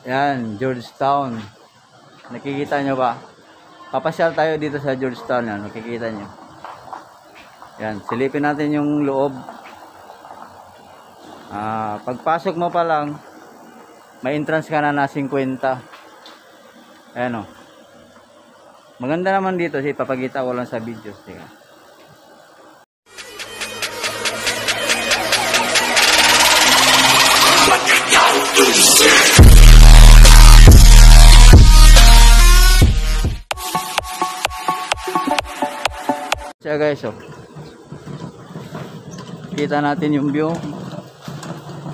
Yan, Georgetown. Nakikita nyo ba? Papasyal tayo dito sa Georgetown. Yan, nakikita nyo. Yan, silipin natin yung loob. Pagpasok mo pa lang, may entrance ka na 50. Ayan o. Maganda naman dito. Ipapakita ko lang sa videos. Tika. Siya guys, oh. Kita natin yung view.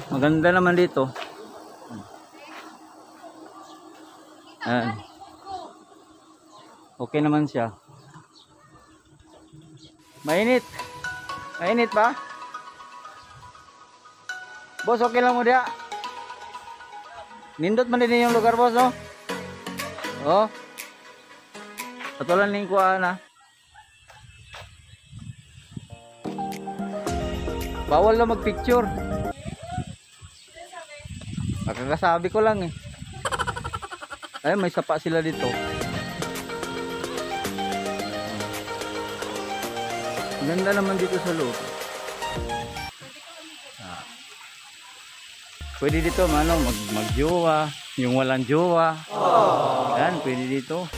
Maganda naman dito. Ayan. Okay naman siya. Mainit. Mainit ba? Boss, okay lang mo dia. Nindot man din yung lugar, boss, no? Oh. Patulan ning kuha na. Bawal na magpicture. Nakakasabi ko lang eh. Ay, may sapa sila dito. Ganda naman dito sa loob. Pwede dito magjowa, yung walang jowa. Yan, pwede dito.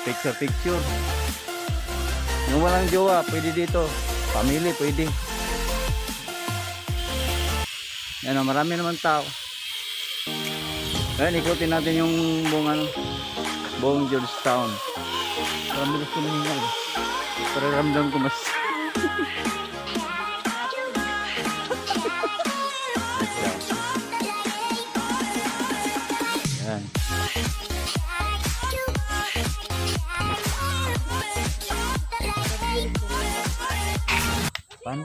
Picture picture. Yung walang jowa, pwede dito. Family, pwede. Yan, marami naman tao. Ayan, ikutin natin yung buong Georgetown. Parang bilis ko nahingal. Parang ramdam ko mas. Yan. Paano?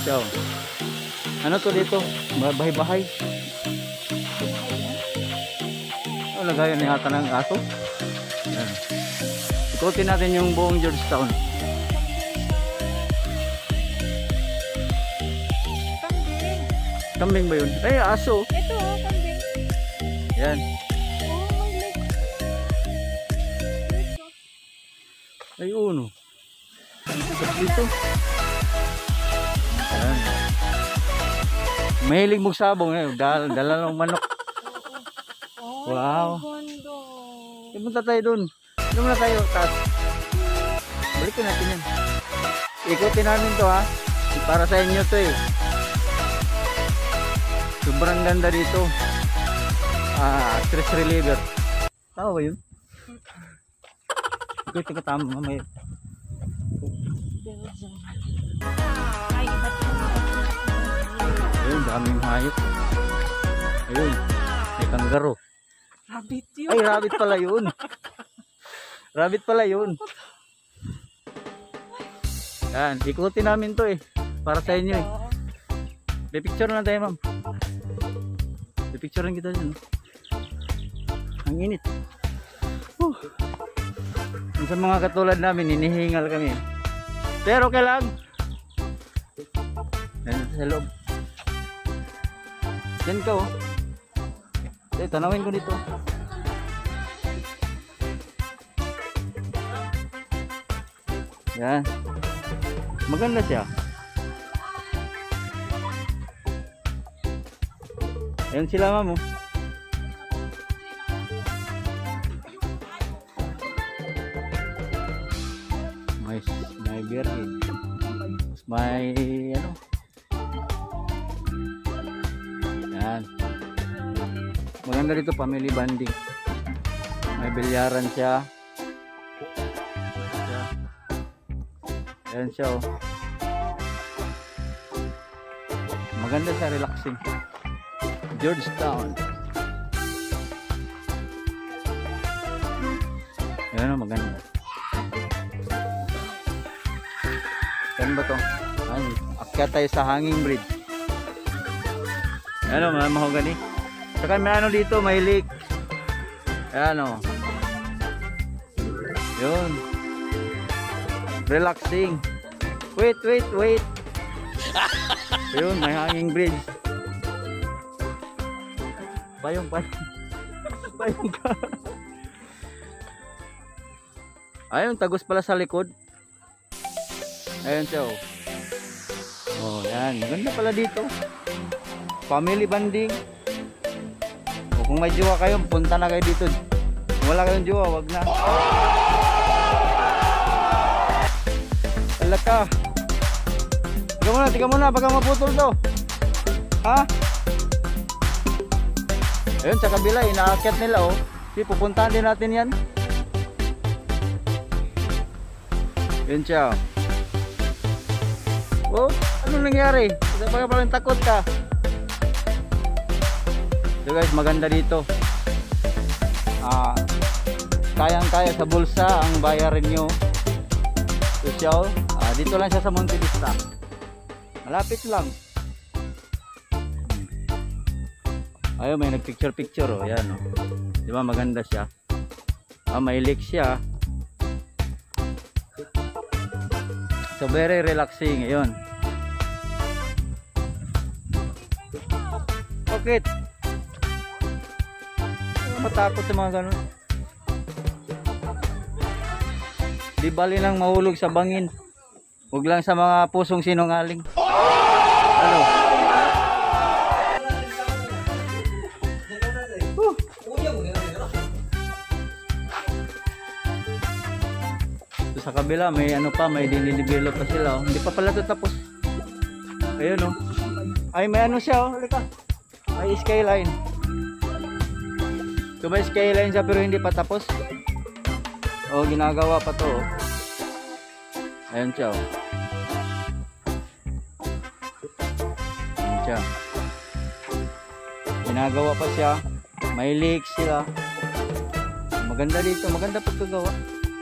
So, ano to dito? Bahay-bahay. Lagayan ni ata ng aso. Yan. Ikutin natin yung buong Georgetown. Kambing. Kambing ba yun? Ay, aso. Ito, kambing. Yan. Ay, uno. Dito. Yan. Mahilig magsabong eh. Dala ng manok. Wow. Punta tayo dun. Doon muna tayo. Taas. Balikin natin yan. Ikutin natin to ha. Para sa inyo to eh. Sobrang ganda dito. Stress reliever. Tama ba yun? Ikutin ka tama mamaya. Ayun, daming hayop. Ayun. May kanggaro. Rabbit yun. Ay, rabbit pala yun. Rabbit pala yun. Yan, ikutin namin to eh. Para sa inyo eh. Pipicture na tayo, ma'am. Pipicture kita dyan. Ang init. Sa mga katulad namin, hinihingal kami. Pero okay lang. Yan sa loob. Yan ka oh. Tanawin ko dito. Yan. Maganda siya. Ayan sila, ma'am. May beer. May ano? Yan. Maganda dito, family bonding. May bilyaran siya. Ayan siya oh. Maganda siya, relaxing. Georgetown. Ayan oh, maganda. Saan ba to? Ay, akyat tayo sa hanging bridge. Ayan o, mahogany. Saka may ano dito, may lake. Ayan o. Yun. Relaxing. Wait. Ayun, may hanging bridge. Payong. Payong ka. Ayun, tagos pala sa likod. Ayun siya, oh. Oh, yan. Maganda pala dito. Family bonding. O, kung may jowa kayo, punta na kayo dito. Kung wala kayong jowa, wag na. Wala ka. Tiga muna, baka maputol to. Ha? Ayun, sa kabila, inaakyat nila, oh. Sige, pupuntahan din natin yan. Yun siya. Oh, ano nangyari? Baka parang takot ka. So guys, maganda dito. Kayang-kaya sa bulsa ang bayarin nyo. So siya, dito lang siya sa Monte Vista. Malapit lang. Ayun, may nagpicture-picture, oh. Yan, oh. Diba maganda siya? May lake siya. So very relaxing. Ayun. Bakit? Matakot sa mga ganun. Di bali lang mahulog sa bangin. Huwag lang sa mga pusong sinungaling. Ano? Sa kabila may ano pa, may dinidevelop pa sila, oh. Hindi pa pala ito tapos. Ayun, oh. Ay, may ano siya, oh. Halika. May skyline. So may skyline siya pero hindi pa tapos. Oh, ginagawa pa to, oh. Ayun siya, oh. Ayun siya. Ginagawa pa siya. May lakes sila. Maganda dito, maganda pagkagawa.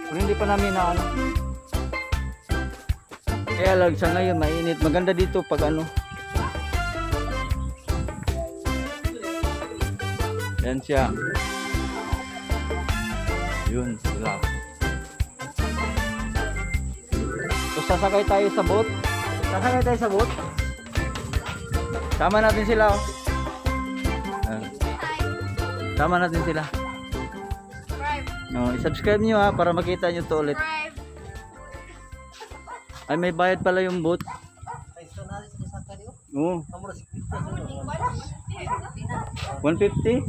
Pero hindi pa namin na ano. Kaya lang sa ngayon mainit. Maganda dito pag ano. Yan siya. Yun sila. So sasakay tayo sa boat. Sasakay tayo sa boat. Sama natin sila, oh. Sama natin sila. No, i-subscribe nyo, ha, para makita nyo to ulit. Ay, may bayad pala yung boat. Oo. 150?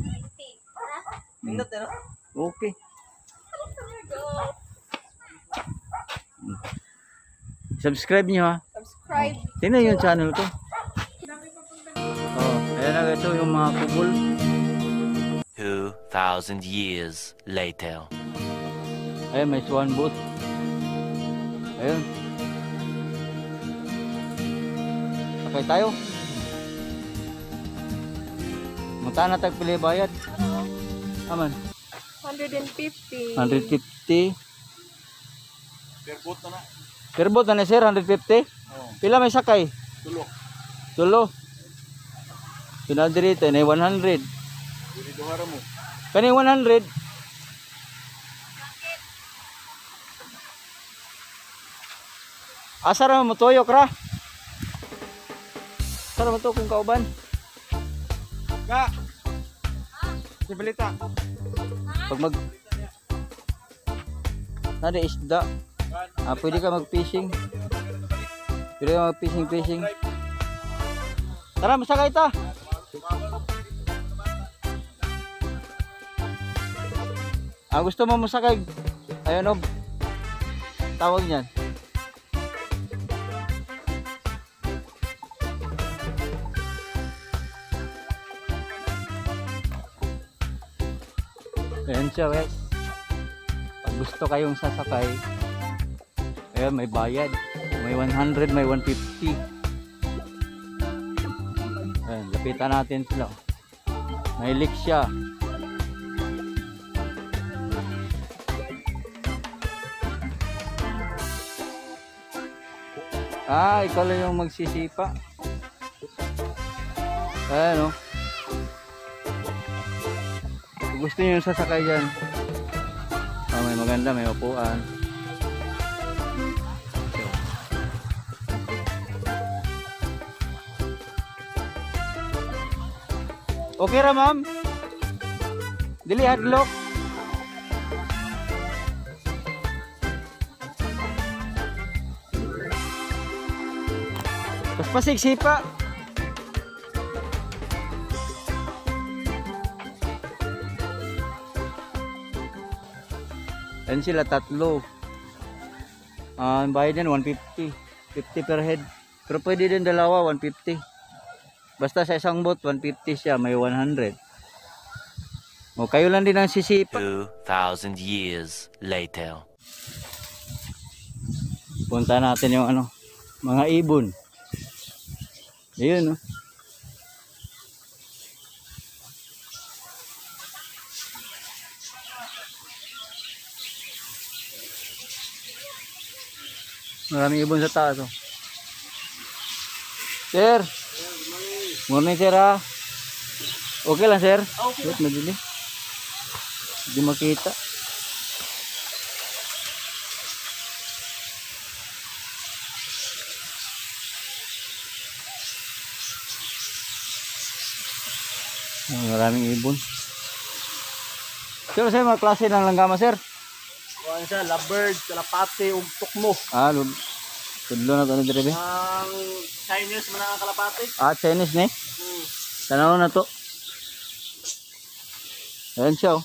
Okay. Subscribe nyo, ha. Subscribe. Tingnan yung channel ko. Oh, ayan na guys, yung mga kubol. 2,000 years later. Ayun, may swan boat. Ayun. Okay tayo. Munta na tagpili bayad. Aman. 150. 150. Per boat na sir, 150. Pila may sakay? Tulo. Pinadiri ito, na 100. Kani 100. Asara mo toyok ra. Asara mo to kung kauban. Ga. Sibilita. Pag mag nada isda. Pwede ka mag-fishing. Pwede ka mag-fishing. Tara, masakay ta. Gusto mo masakay? Ayun, oh. Tawag niyan. Ayan siya, guys. Pag gusto kayong sasakay, ayan, may bayad. May 100, may 150. Ayan, lapitan natin sila. May leak siya. Ikaw lang yung magsisipa. Ayan, oh. Kung gusto nyo yung sasakay dyan, may maganda, may upuan. Okay ra ma'am? Dili hadlock. Tapos pasigsipa. Ayan sila tatlo. Ang bayad yan 150. 50 per head. Pero pwede din dalawa 150. Basta sa isang boat 150 siya, may 100. O kayo lang din ang sisipa. 2,000 years later. Punta natin yung ano, mga ibon. Ayun oh. Maraming ibon sa taas oh. Sir. Morning sir ha. Okay lang sir? Okay. Wait, madali. Hindi makita. Maraming ibon. Sir, sir, mga klase ng langgama sir? Kuhaan siya, lovebird, kalapate, ug tukmo. Ah, tudlo na ito na dire. Ang Chinese man ang kalapate. Ah, Chinese ni? Tanaw na to. Ayan siya oh.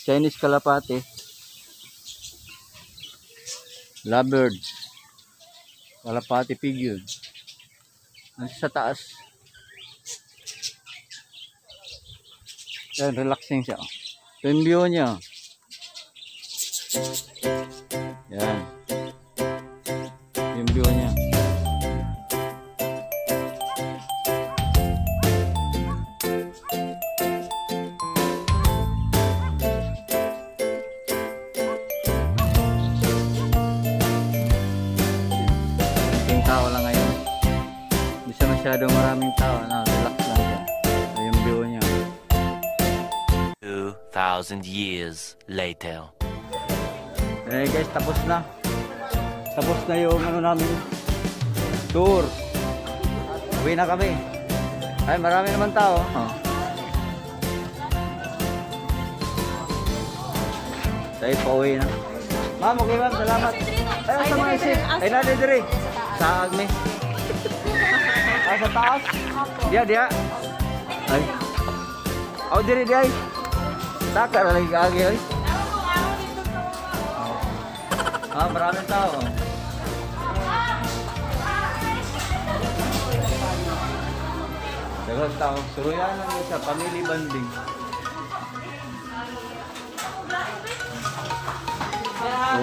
Chinese kalapate. Lovebird. Kalapate figure. Nasa sa taas. Ayan, relaxing siya. Ito yung view niya. Yan. Yung view niya. Yung tao lang ngayon. Hindi siya masyadong maraming tao. No, relax lang siya. Ito yung view niya. 2,000 years later. Eh guys, tapos na. Tapos na yung ano namin tour. Uwi na kami. Ay, marami naman tao. Oh. Tayo pa uwi na. Ma'am, okay ma'am, salamat. Ay, sa mga isip. Ay, natin dire. Sa agmi. Ay, sa taas. Dia. Ay. Oh, dire. Takar lagi kagi ay. Ah, maraming tao. Dagang tao. Suruyan lang yun sa family bonding.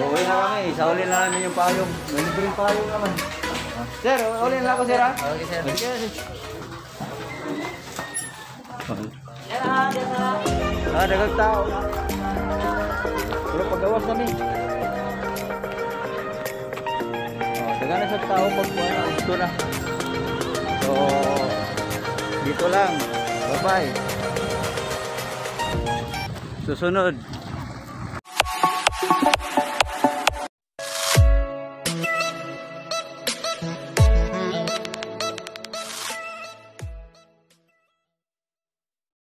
Uwi na kami. Isauli na namin yung payong. May libreng payong naman. Sir, uli na ako sir ha? Okay sir. Ah, dagang tao. Pero pagawas kami. Dagan na sa tao pag gusto na. So, dito lang. Bye-bye. Susunod.